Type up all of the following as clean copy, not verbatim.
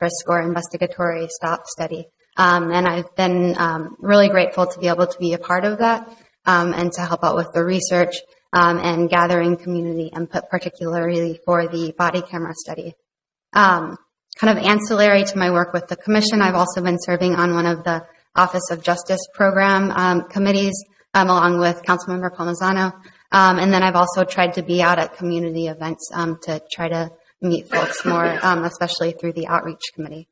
risk or investigatory stop study. And I've been really grateful to be able to be a part of that and to help out with the research and gathering community input, particularly for the body camera study. Kind of ancillary to my work with the commission, I've also been serving on one of the Office of Justice program committees along with Councilmember Palmisano. And then I've also tried to be out at community events to try to meet folks more, especially through the outreach committee.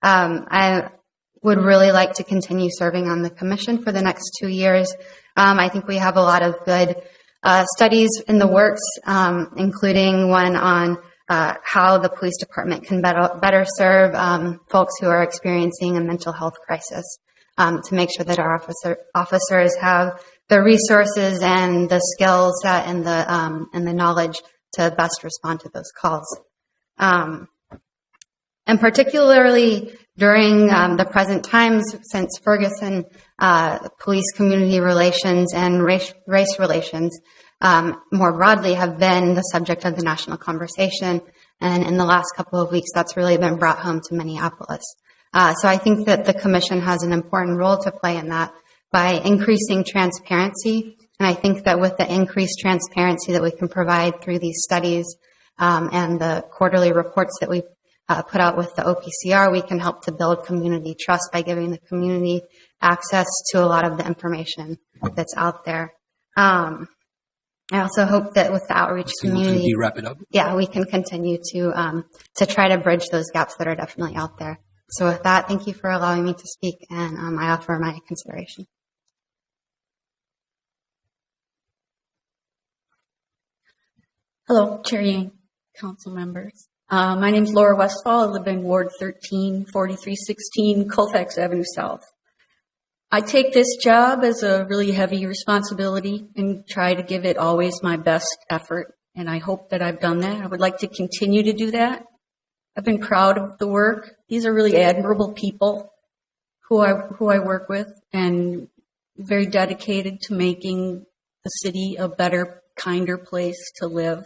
I would really like to continue serving on the commission for the next 2 years. I think we have a lot of good studies in the works, including one on how the police department can better serve folks who are experiencing a mental health crisis, to make sure that our officers have the resources and the skill set and the knowledge to best respond to those calls. And particularly during the present times, since Ferguson, police community relations and race relations more broadly have been the subject of the national conversation. And in the last couple of weeks, that's really been brought home to Minneapolis. So I think that the commission has an important role to play in that by increasing transparency. And I think that with the increased transparency that we can provide through these studies and the quarterly reports that we put out with the OPCR, we can help to build community trust by giving the community access to a lot of the information that's out there. I also hope that with the outreach community, can you wrap it up? Yeah, we can continue to try to bridge those gaps that are definitely out there. So with that, thank you for allowing me to speak, and I offer my consideration. Hello, Chair Yang, council members. My name is Laura Westfall. I live in Ward 13, 4316 Colfax Avenue South. I take this job as a really heavy responsibility and try to give it always my best effort, and I hope that I've done that. I would like to continue to do that. I've been proud of the work. These are really admirable people who I work with, and very dedicated to making the city a better, kinder place to live.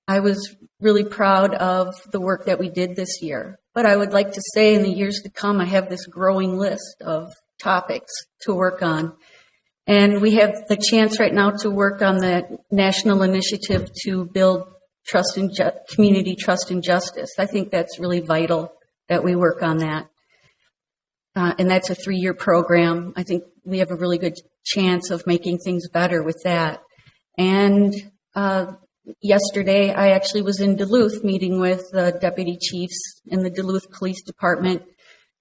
I was really proud of the work that we did this year, but I would like to say in the years to come, I have this growing list of topics to work on. And we have the chance right now to work on the national initiative to build trust and community trust and justice. I think that's really vital that we work on that. And that's a 3-year program. I think we have a really good chance of making things better with that. And yesterday, I actually was in Duluth meeting with the deputy chiefs in the Duluth Police Department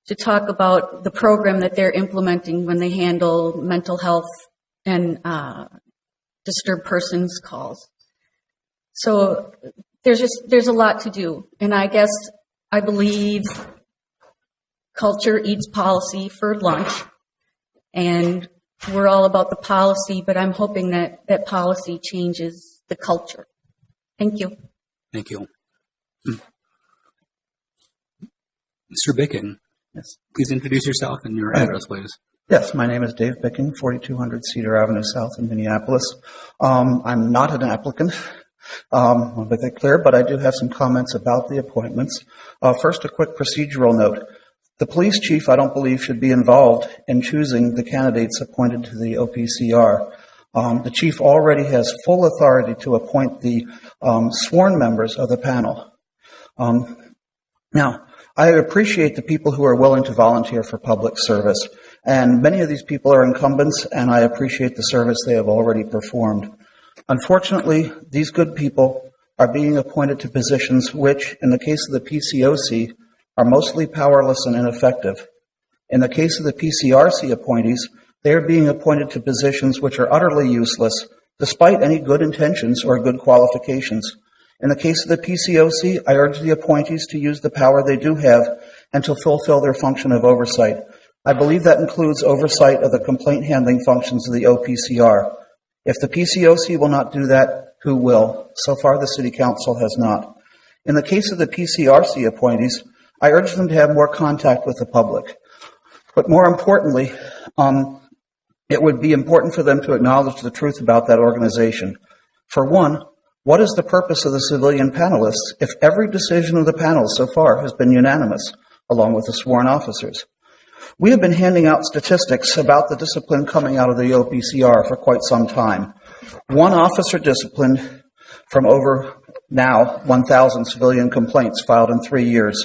to talk about the program that they're implementing when they handle mental health and disturbed persons calls. So there's a lot to do. And I believe culture eats policy for lunch. And we're all about the policy, but I'm hoping that that policy changes the culture. Thank you. Thank you. Mr. Bicking, yes. Please introduce yourself and your address, please. Yes, my name is Dave Bicking, 4200 Cedar Avenue South in Minneapolis. I'm not an applicant, I'll make that clear, but I do have some comments about the appointments. First, a quick procedural note. The police chief, I don't believe, should be involved in choosing the candidates appointed to the OPCR. The chief already has full authority to appoint the sworn members of the panel. Now, I appreciate the people who are willing to volunteer for public service, and many of these people are incumbents, and I appreciate the service they have already performed. Unfortunately, these good people are being appointed to positions which, in the case of the PCOC, are mostly powerless and ineffective. In the case of the PCRC appointees, they are being appointed to positions which are utterly useless, despite any good intentions or good qualifications. In the case of the PCOC, I urge the appointees to use the power they do have and to fulfill their function of oversight. I believe that includes oversight of the complaint handling functions of the OPCR. If the PCOC will not do that, who will? So far, the City Council has not. In the case of the PCRC appointees, I urge them to have more contact with the public. But more importantly, it would be important for them to acknowledge the truth about that organization. For one, What is the purpose of the civilian panelists if every decision of the panel so far has been unanimous, along with the sworn officers? We have been handing out statistics about the discipline coming out of the OPCR for quite some time. One officer disciplined from over now 1,000 civilian complaints filed in 3 years.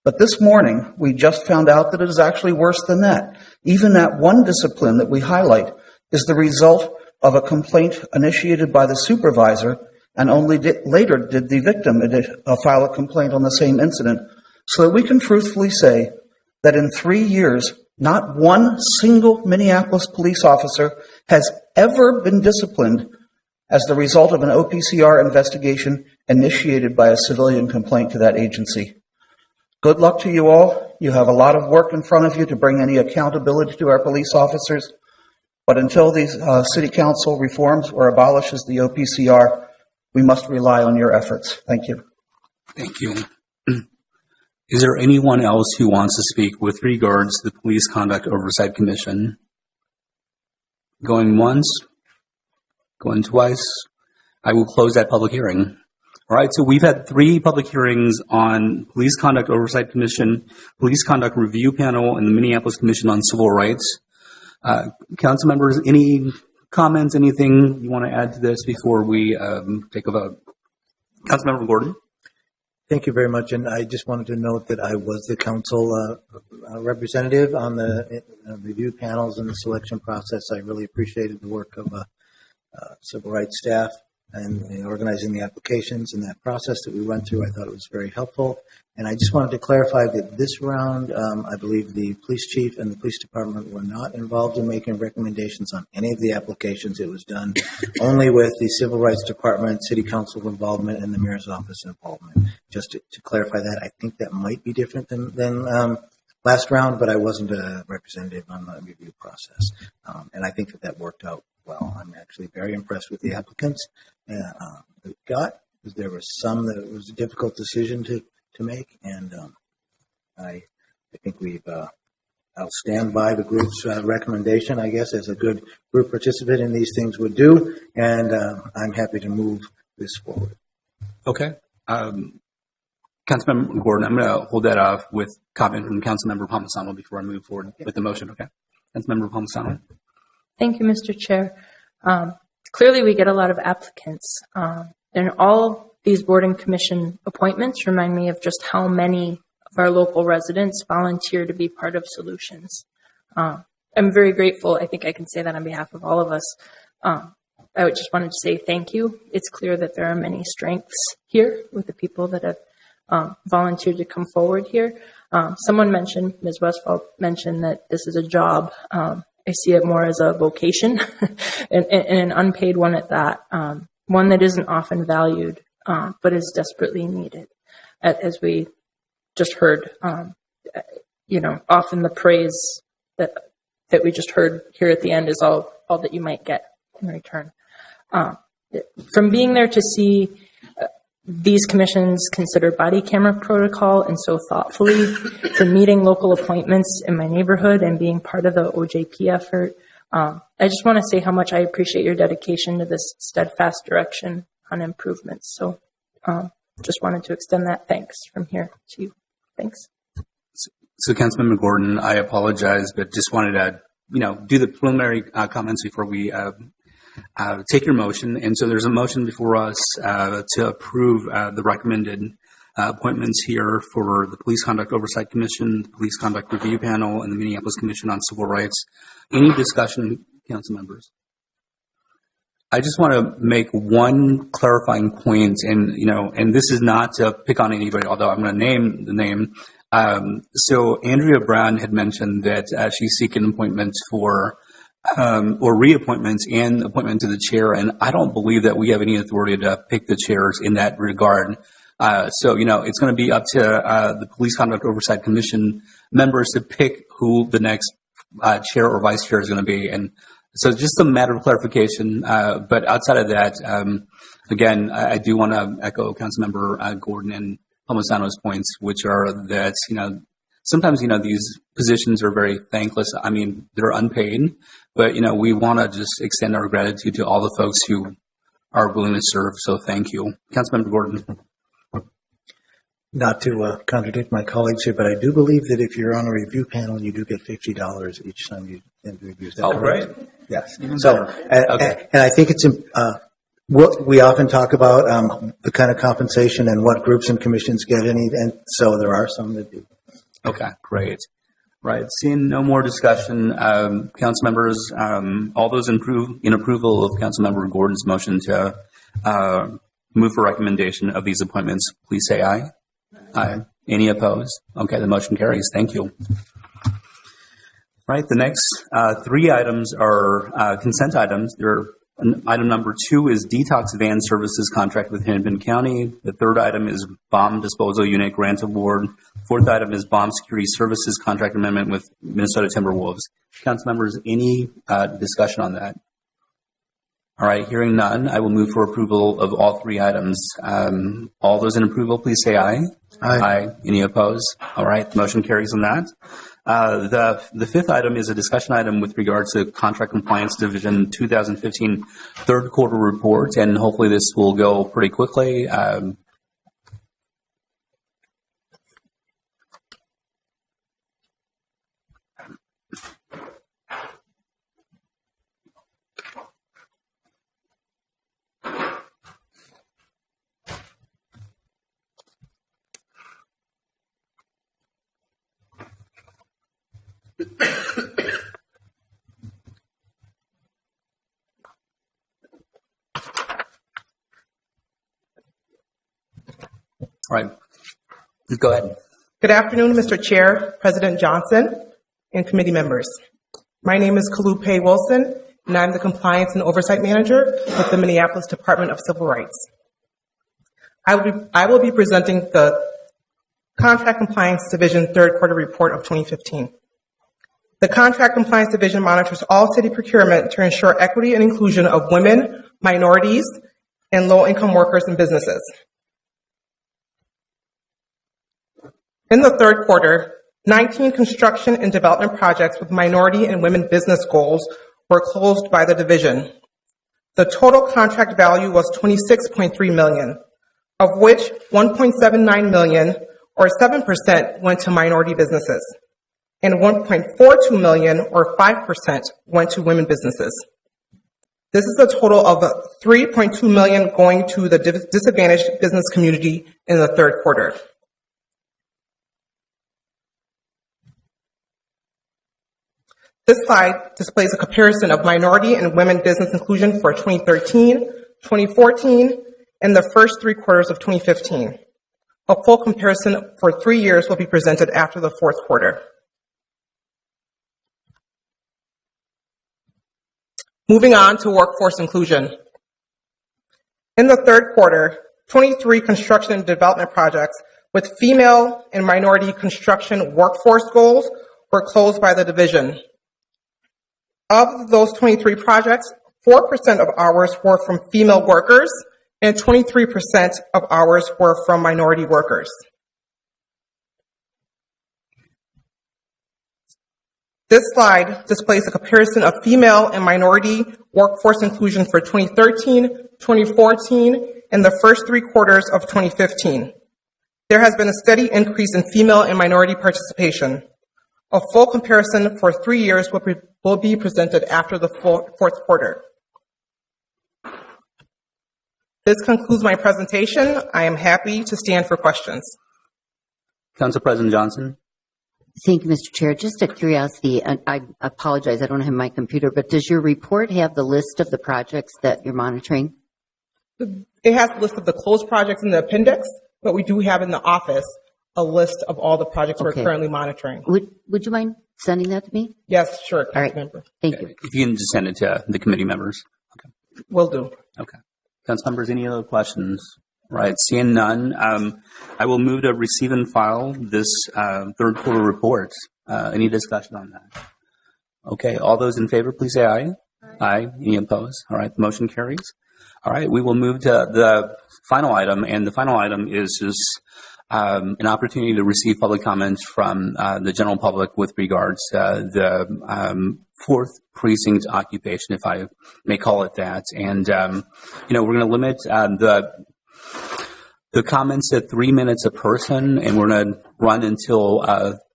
But this morning, we just found out that it is actually worse than that. Even that one discipline that we highlight is the result of a complaint initiated by the supervisor, and only later did the victim file a complaint on the same incident, so that we can truthfully say that in 3 years, not one single Minneapolis police officer has ever been disciplined as the result of an OPCR investigation initiated by a civilian complaint to that agency. Good luck to you all. You have a lot of work in front of you to bring any accountability to our police officers. But until the City Council reforms or abolishes the OPCR, we must rely on your efforts. Thank you. Thank you. Is there anyone else who wants to speak with regards to the Police Conduct Oversight Commission? Going once? Going twice? I will close that public hearing. All right, so we've had 3 public hearings on Police Conduct Oversight Commission, Police Conduct Review Panel, and the Minneapolis Commission on Civil Rights. Council members, any comments, anything you want to add to this before we take a vote? Councilmember Gordon? Thank you very much. And I just wanted to note that I was the council representative on the review panels and the selection process. I really appreciated the work of civil rights staff and organizing the applications and that process that we went through. I thought it was very helpful. And I just wanted to clarify that this round, I believe the police chief and the police department were not involved in making recommendations on any of the applications. It was done only with the civil rights department, city council involvement, and the mayor's office involvement. Just to clarify that, I think that might be different than last round, but I wasn't a representative on the review process. And I think that worked out well. I'm actually very impressed with the applicants that we got, because there were some that it was a difficult decision to make, and I think I'll stand by the group's recommendation, I guess, as a good group participant in these things would do, and I'm happy to move this forward. Okay. Councilmember Gordon, I'm going to hold that off with comment from Councilmember Palmisano before I move forward with the motion, okay? Councilmember Palmisano. Thank you, Mr. Chair. Clearly, we get a lot of applicants, and all these board and commission appointments remind me of just how many of our local residents volunteer to be part of solutions. I'm very grateful. I think I can say that on behalf of all of us. I would just wanted to say thank you. It's clear that there are many strengths here with the people that have volunteered to come forward here. Someone mentioned, Ms. Westfall mentioned, that this is a job. I see it more as a vocation and an unpaid one at that, one that isn't often valued, but is desperately needed. As we just heard, often the praise that we just heard here at the end is all that you might get in return. From being there to see these commissions consider body camera protocol and so thoughtfully, from meeting local appointments in my neighborhood and being part of the OJP effort, I just want to say how much I appreciate your dedication to this steadfast direction on improvements. So just wanted to extend that thanks from here to you. Thanks. So Councilmember Gordon, I apologize, but just wanted to, do the preliminary comments before we take your motion. And so there's a motion before us to approve the recommended appointments here for the Police Conduct Oversight Commission, the Police Conduct Review Panel, and the Minneapolis Commission on Civil Rights. Any discussion, council members? I just want to make one clarifying point, and this is not to pick on anybody, although I'm going to name the name. So Andrea Brown had mentioned that she's seeking appointments for or reappointments and appointment to the chair, and I don't believe that we have any authority to pick the chairs in that regard. So it's going to be up to the Police Conduct Oversight Commission members to pick who the next chair or vice chair is going to be. And so just a matter of clarification. But outside of that, again, I do want to echo Councilmember Gordon and Palmisano's points, which are that, sometimes, these positions are very thankless. I mean, they're unpaid, but, we want to just extend our gratitude to all the folks who are willing to serve. So thank you. Councilmember Gordon. Not to contradict my colleagues here, but I do believe that if you're on a review panel, you do get $50 each time you review. Is that correct? Great. Yes. Even So, better. Okay. and I think it's what we often talk about the kind of compensation and what groups and commissions get, and so there are some that do. Okay, great. Right. Seeing no more discussion, council members, all those in approval of Councilmember Gordon's motion to move for recommendation of these appointments, please say aye. Aye. Any opposed? Okay, the motion carries. Thank you. Right. The next three items are consent items. Item number 2 is detox van services contract with Hennepin County. The third item is bomb disposal unit grant award. Fourth item is bomb security services contract amendment with Minnesota Timberwolves. Council members, any discussion on that? All right, hearing none, I will move for approval of all three items. All those in approval, please say aye. Aye. Any opposed? All right, the motion carries on that. The fifth item is a discussion item with regards to Contract Compliance Division 2015 third quarter report, and hopefully this will go pretty quickly. All right, go ahead. Good afternoon, Mr. Chair, President Johnson, and committee members. My name is Kalupe Wilson, and I'm the Compliance and Oversight Manager with the Minneapolis Department of Civil Rights. I will be presenting the Contract Compliance Division third quarter report of 2015. The Contract Compliance Division monitors all city procurement to ensure equity and inclusion of women, minorities, and low-income workers and businesses. In the third quarter, 19 construction and development projects with minority and women business goals were closed by the division. The total contract value was $26.3 million, of which $1.79 million, or 7%, went to minority businesses, and $1.42 million, or 5%, went to women businesses. This is a total of $3.2 million going to the disadvantaged business community in the third quarter. This slide displays a comparison of minority and women business inclusion for 2013, 2014, and the first 3 quarters of 2015. A full comparison for 3 years will be presented after the fourth quarter. Moving on to workforce inclusion. In the third quarter, 23 construction and development projects with female and minority construction workforce goals were closed by the division. Of those 23 projects, 4% of hours were from female workers and 23% of hours were from minority workers. This slide displays a comparison of female and minority workforce inclusion for 2013, 2014, and the first 3 quarters of 2015. There has been a steady increase in female and minority participation. A full comparison for 3 years will be presented after the fourth quarter. This concludes my presentation. I am happy to stand for questions. Council President Johnson. Thank you, Mr. Chair. Just a curiosity, and I apologize, I don't have my computer, but does your report have the list of the projects that you're monitoring? It has a list of the closed projects in the appendix, but we do have in the office a list of all the projects we're currently monitoring. Would you mind sending that to me? Yes, sure, All right. member. Thank you. If you can just send it to the committee members. Okay. Will do. Okay. Council members, any other questions? Right. Seeing none, I will move to receive and file this third quarter report. Any discussion on that? Okay. All those in favor, please say aye. Aye. Any opposed? All right. The motion carries. All right. We will move to the final item, and the final item is just an opportunity to receive public comments from the general public with regards to the fourth precinct occupation, if I may call it that. And, we're going to limit the comments at 3 minutes a person, and we're going to run until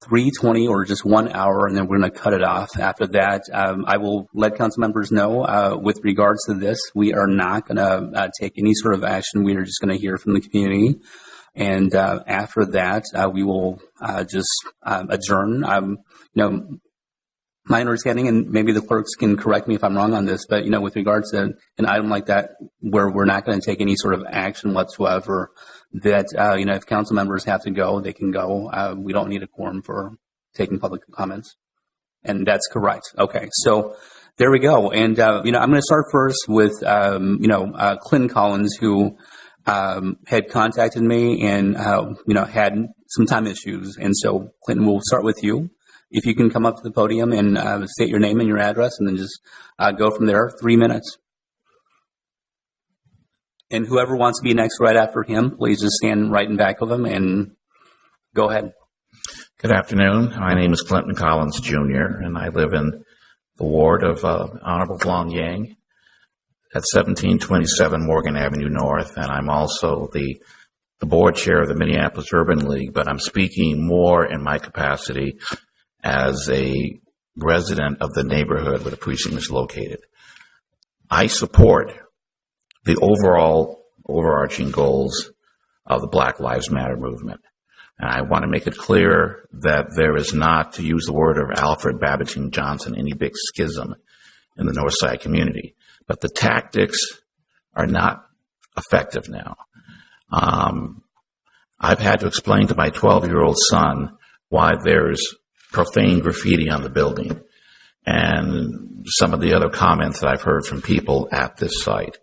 3:20 or just 1 hour, and then we're going to cut it off. After that, I will let council members know with regards to this, we are not going to take any sort of action. We are just going to hear from the community. And after that, we will just adjourn. My understanding, and maybe the clerks can correct me if I'm wrong on this, but, with regards to an item like that, where we're not going to take any sort of action whatsoever, that, if council members have to go, they can go. We don't need a quorum for taking public comments. And that's correct. Okay. So there we go. And, I'm going to start first with, Clinton Collins, who, had contacted me and, had some time issues. And so, Clinton, we'll start with you. If you can come up to the podium and state your name and your address, and then just go from there. 3 minutes. And whoever wants to be next right after him, please just stand right in back of him and go ahead. Good afternoon. My name is Clinton Collins, Jr., and I live in the ward of Honorable Long Yang at 1727 Morgan Avenue North, and I'm also the board chair of the Minneapolis Urban League, but I'm speaking more in my capacity as a resident of the neighborhood where the precinct is located. I support the overarching goals of the Black Lives Matter movement. And I want to make it clear that there is not, to use the word of Alfred Babington Johnson, any big schism in the North Side community. But the tactics are not effective now. I've had to explain to my 12-year-old son why there's profane graffiti on the building and some of the other comments that I've heard from people at this site.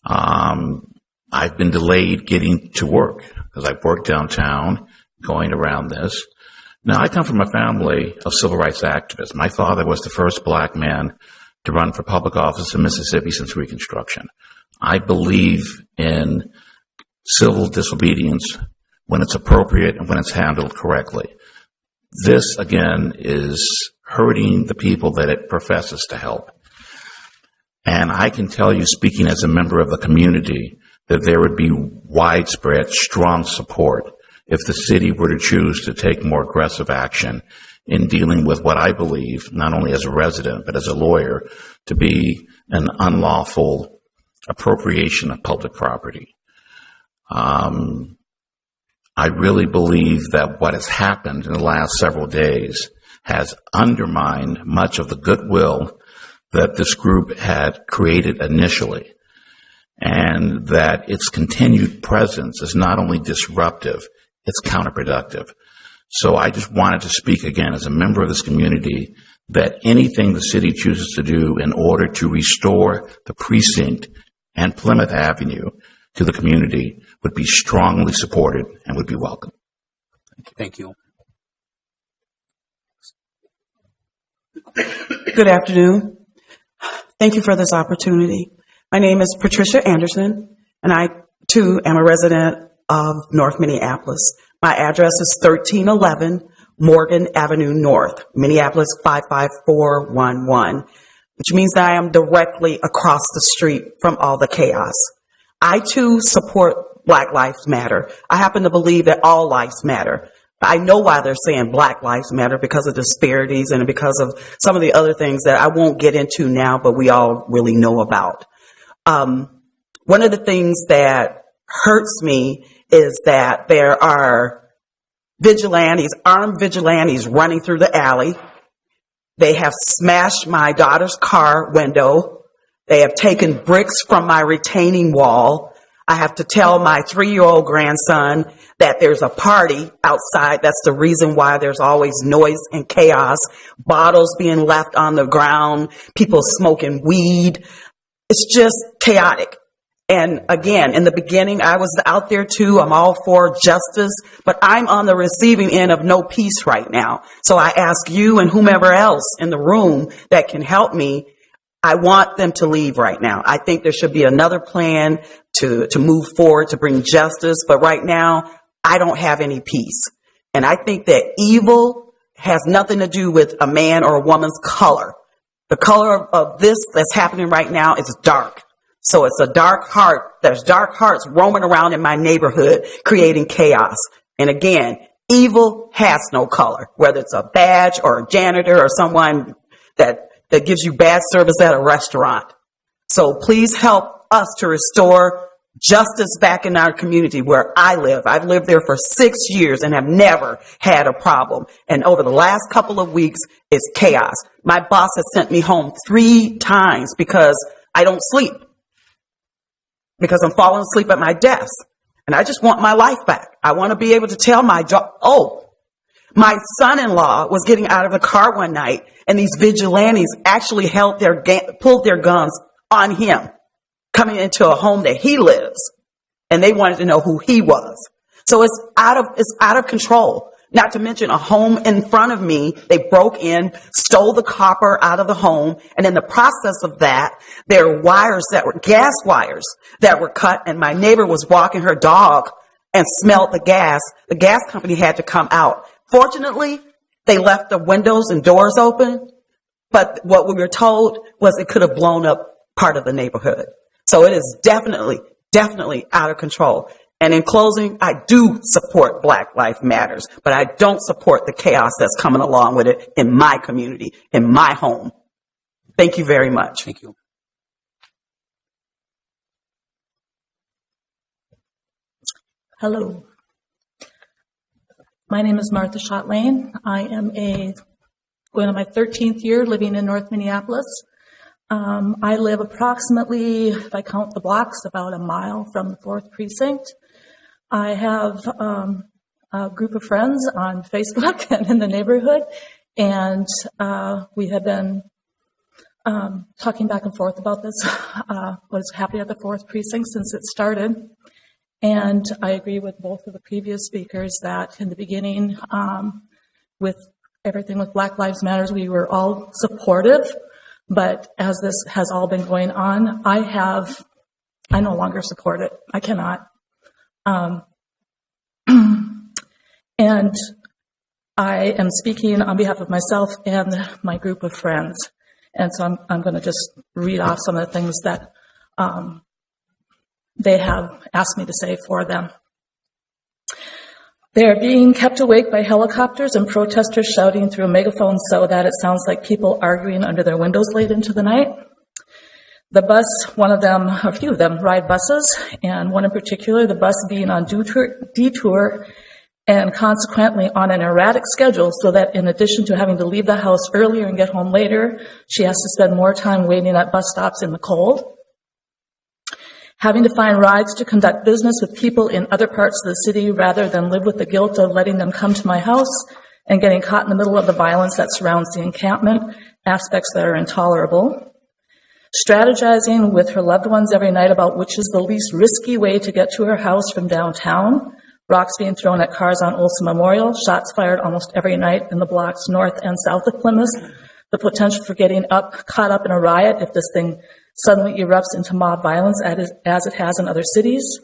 I've been delayed getting to work because I've worked downtown going around this. Now, I come from a family of civil rights activists. My father was the first black man to run for public office in Mississippi since Reconstruction. I believe in civil disobedience when it's appropriate and when it's handled correctly. This, again, is hurting the people that it professes to help. And I can tell you, speaking as a member of the community, that there would be widespread, strong support if the city were to choose to take more aggressive action in dealing with what I believe, not only as a resident, but as a lawyer, to be an unlawful appropriation of public property. I really believe that what has happened in the last several days has undermined much of the goodwill that this group had created initially, and that its continued presence is not only disruptive, it's counterproductive. So I just wanted to speak again as a member of this community that anything the city chooses to do in order to restore the precinct and Plymouth Avenue to the community would be strongly supported and would be welcome. Thank you. Good afternoon. Thank you for this opportunity. My name is Patricia Anderson, and I, too, am a resident of North Minneapolis. My address is 1311 Morgan Avenue North, Minneapolis 55411, which means that I am directly across the street from all the chaos. I, too, support Black Lives Matter. I happen to believe that all lives matter. I know why they're saying Black Lives Matter, because of disparities and because of some of the other things that I won't get into now, but we all really know about. One of the things that hurts me is that there are vigilantes, armed vigilantes running through the alley. They have smashed my daughter's car window. They have taken bricks from my retaining wall. I have to tell my 3-year-old grandson that there's a party outside. That's the reason why there's always noise and chaos, bottles being left on the ground, people smoking weed. It's just chaotic. And again, in the beginning, I was out there too. I'm all for justice, but I'm on the receiving end of no peace right now. So I ask you and whomever else in the room that can help me, I want them to leave right now. I think there should be another plan to move forward, to bring justice. But right now, I don't have any peace. And I think that evil has nothing to do with a man or a woman's color. The color of this that's happening right now is dark. So it's a dark heart. There's dark hearts roaming around in my neighborhood, creating chaos. And again, evil has no color, whether it's a badge or a janitor or someone that gives you bad service at a restaurant. So please help us to restore justice back in our community where I live. I've lived there for 6 years and have never had a problem. And over the last couple of weeks, it's chaos. My boss has sent me home 3 times because I don't sleep, because I'm falling asleep at my desk. And I just want my life back. I want to be able to tell my job, my son-in-law was getting out of the car one night and these vigilantes actually pulled their guns on him coming into a home that he lives. And they wanted to know who he was. So it's out of control. Not to mention a home in front of me, they broke in, stole the copper out of the home, and in the process of that, there were gas wires that were cut, and my neighbor was walking her dog and smelled the gas. The gas company had to come out. Fortunately, they left the windows and doors open, but what we were told was it could have blown up part of the neighborhood. So it is definitely out of control. And in closing, I do support Black Lives Matters, but I don't support the chaos that's coming along with it in my community, in my home. Thank you very much. Thank you. Hello. My name is Martha Schotlane. I am going on my 13th year living in North Minneapolis. I live approximately, if I count the blocks, about a mile from the 4th Precinct. I have a group of friends on Facebook and in the neighborhood, and we have been talking back and forth about this, what's happening at the 4th Precinct since it started. And I agree with both of the previous speakers that in the beginning, with everything with Black Lives Matters, we were all supportive. But as this has all been going on, I no longer support it. I cannot. And I am speaking on behalf of myself and my group of friends. And so I'm going to just read off some of the things that they have asked me to say for them. They are being kept awake by helicopters and protesters shouting through megaphones so that it sounds like people arguing under their windows late into the night. The bus, a few of them ride buses, and one in particular, the bus being on detour and consequently on an erratic schedule so that in addition to having to leave the house earlier and get home later, she has to spend more time waiting at bus stops in the cold. Having to find rides to conduct business with people in other parts of the city rather than live with the guilt of letting them come to my house and getting caught in the middle of the violence that surrounds the encampment, aspects that are intolerable. Strategizing with her loved ones every night about which is the least risky way to get to her house from downtown. Rocks being thrown at cars on Olson Memorial, shots fired almost every night in the blocks north and south of Plymouth. The potential for getting caught up in a riot if this thing suddenly erupts into mob violence as it has in other cities.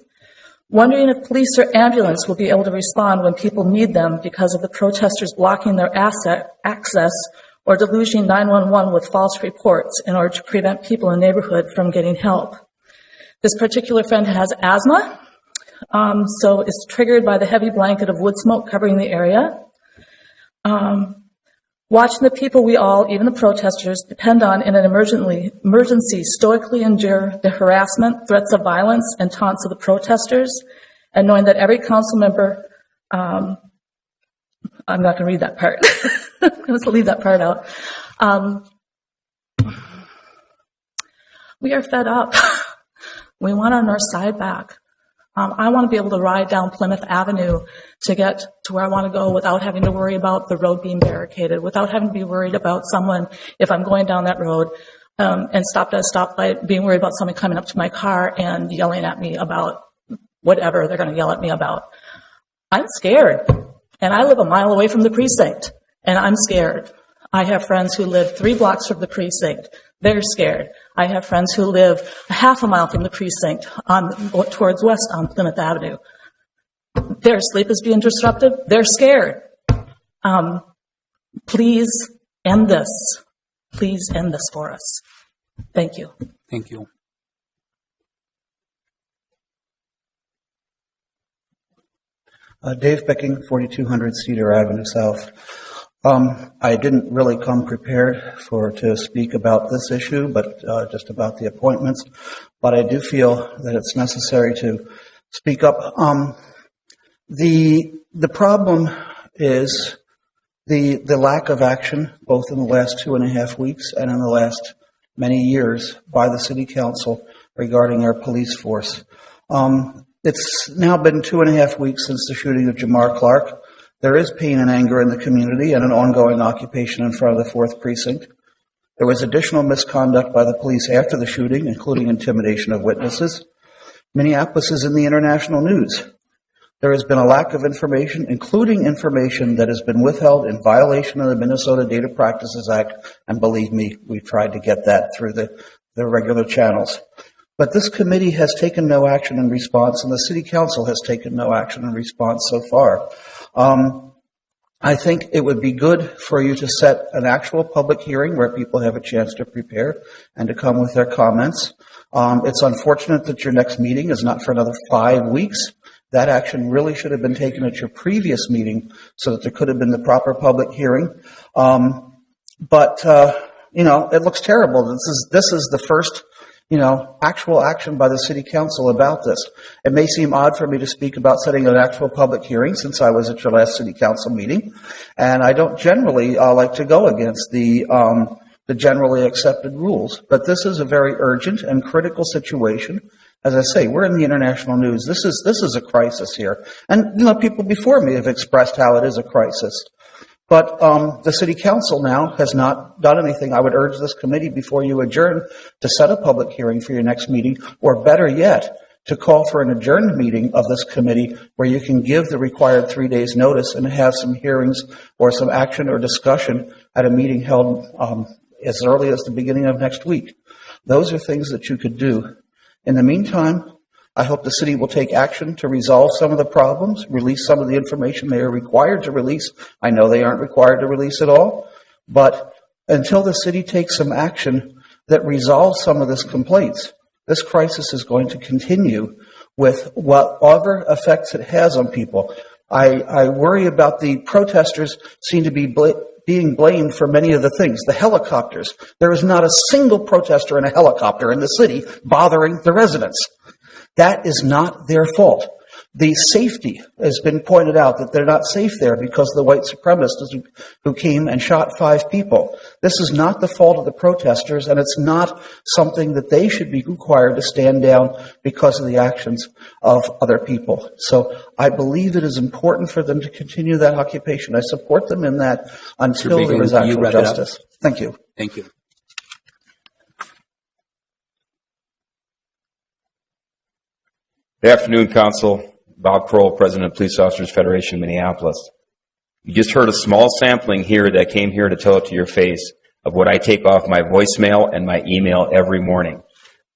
Wondering if police or ambulance will be able to respond when people need them because of the protesters blocking their access or deluging 911 with false reports in order to prevent people in the neighborhood from getting help. This particular friend has asthma, so it's triggered by the heavy blanket of wood smoke covering the area. Watching the people we all, even the protesters, depend on in an emergency stoically endure the harassment, threats of violence, and taunts of the protesters, and knowing that every council member, I'm not going to read that part. I'm going to leave that part out. We are fed up. We want our North Side back. I want to be able to ride down Plymouth Avenue to get to where I want to go without having to worry about the road being barricaded, without having to be worried about someone, if I'm going down that road, and stopped at a stoplight, being worried about someone coming up to my car and yelling at me about whatever they're going to yell at me about. I'm scared. And I live a mile away from the precinct, and I'm scared. I have friends who live 3 blocks from the precinct. They're scared. I have friends who live a half a mile from the precinct towards west on Plymouth Avenue. Their sleep is being disrupted. They're scared. Please end this. please end this for us. Thank you. Thank you. Dave Picking, 4200 Cedar Avenue South. I didn't really come prepared to speak about this issue, but just about the appointments. But I do feel that it's necessary to speak up. The problem is the lack of action, both in the last 2.5 weeks and in the last many years, by the City Council regarding our police force. It's now been 2.5 weeks since the shooting of Jamar Clark. There is pain and anger in the community and an ongoing occupation in front of the 4th Precinct. There was additional misconduct by the police after the shooting, including intimidation of witnesses. Minneapolis is in the international news. There has been a lack of information, including information that has been withheld in violation of the Minnesota Data Practices Act, and believe me, we've tried to get that through the regular channels. But this committee has taken no action in response, and the City Council has taken no action in response so far. I think it would be good for you to set an actual public hearing where people have a chance to prepare and to come with their comments. It's unfortunate that your next meeting is not for another 5 weeks. That action really should have been taken at your previous meeting so that there could have been the proper public hearing. But it looks terrible. This is the first actual action by the City Council about this. It may seem odd for me to speak about setting an actual public hearing since I was at your last City Council meeting, and I don't generally like to go against the generally accepted rules. But this is a very urgent and critical situation. As I say, we're in the international news. This is a crisis here, and people before me have expressed how it is a crisis. But the City Council now has not done anything. I would urge this committee before you adjourn to set a public hearing for your next meeting, or better yet, to call for an adjourned meeting of this committee where you can give the required 3 days notice and have some hearings or some action or discussion at a meeting held as early as the beginning of next week. Those are things that you could do. In the meantime, I hope the city will take action to resolve some of the problems, release some of the information they are required to release. I know they aren't required to release it all, but until the city takes some action that resolves some of these complaints, this crisis is going to continue with whatever effects it has on people. I worry about the protesters seem to be being blamed for many of the things. The helicopters. There is not a single protester in a helicopter in the city bothering the residents. That is not their fault. The safety has been pointed out that they're not safe there because of the white supremacists who came and shot 5 people. This is not the fault of the protesters, and it's not something that they should be required to stand down because of the actions of other people. So I believe it is important for them to continue that occupation. I support them in that until there is actual justice. Thank you. Thank you. Good afternoon, Council. Bob Kroll, President of Police Officers Federation, Minneapolis. You just heard a small sampling here that came here to tell it to your face of what I take off my voicemail and my email every morning.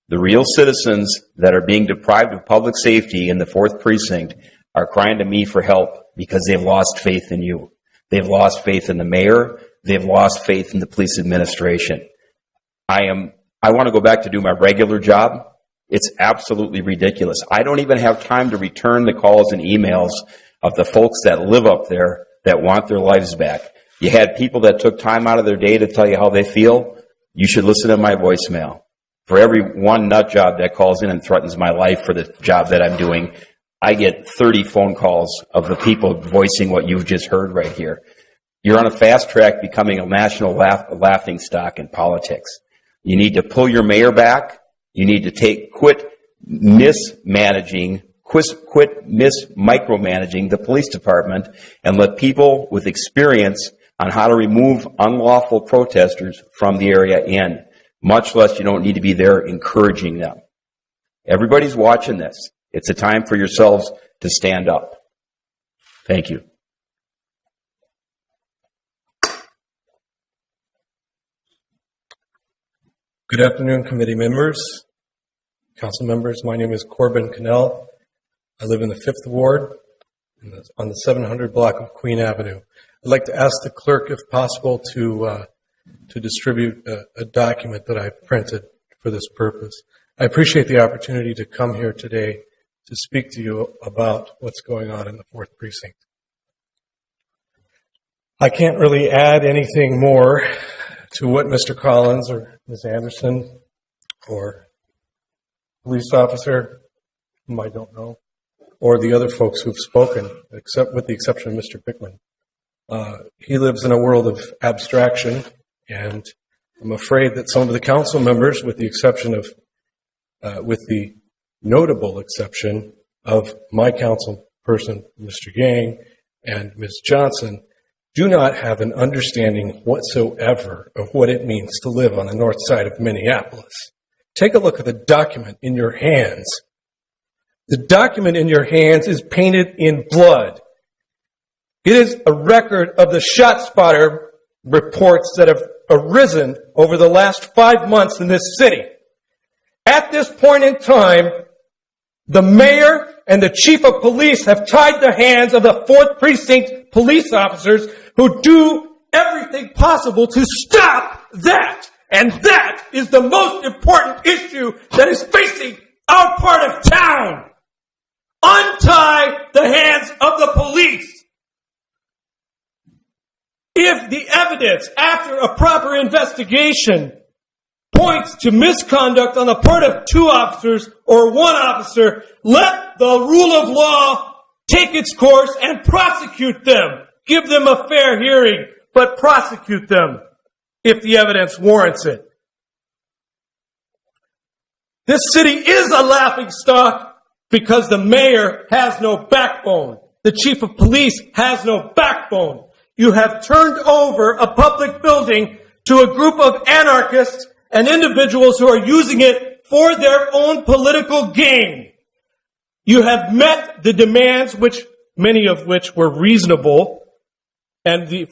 The real citizens that are being deprived of public safety in the 4th Precinct are crying to me for help because they've lost faith in you. They've lost faith in the mayor. They've lost faith in the police administration. I want to go back to do my regular job. It's absolutely ridiculous. I don't even have time to return the calls and emails of the folks that live up there that want their lives back. You had people that took time out of their day to tell you how they feel. You should listen to my voicemail. For every one nut job that calls in and threatens my life for the job that I'm doing, I get 30 phone calls of the people voicing what you've just heard right here. You're on a fast track becoming a national laughing stock in politics. You need to pull your mayor back. You need to quit mismanaging the police department and let people with experience on how to remove unlawful protesters from the area in. Much less you don't need to be there encouraging them. Everybody's watching this. It's a time for yourselves to stand up. Thank you. Good afternoon, committee members, council members. My name is Corbin Cannell. I live in the 5th Ward on the 700 block of Queen Avenue. I'd like to ask the clerk, if possible, to to distribute a document that I printed for this purpose. I appreciate the opportunity to come here today to speak to you about what's going on in the 4th Precinct. I can't really add anything more to what Mr. Collins or Ms. Anderson or police officer, whom I don't know, or the other folks who've spoken, except with the exception of Mr. Pickman. He lives in a world of abstraction, and I'm afraid that some of the council members, with the notable exception of my council person, Mr. Yang, and Ms. Johnson, do not have an understanding whatsoever of what it means to live on the north side of Minneapolis. Take a look at the document in your hands. The document in your hands is painted in blood. It is a record of the ShotSpotter reports that have arisen over the last 5 months in this city. At this point in time, the mayor and the chief of police have tied the hands of the 4th Precinct police officers who do everything possible to stop that. And that is the most important issue that is facing our part of town. Untie the hands of the police. If the evidence after a proper investigation points to misconduct on the part of 2 officers or 1 officer, let the rule of law take its course and prosecute them. Give them a fair hearing, but prosecute them if the evidence warrants it. This city is a laughingstock because the mayor has no backbone. The chief of police has no backbone. You have turned over a public building to a group of anarchists and individuals who are using it for their own political gain. You have met the demands, many of which were reasonable, and the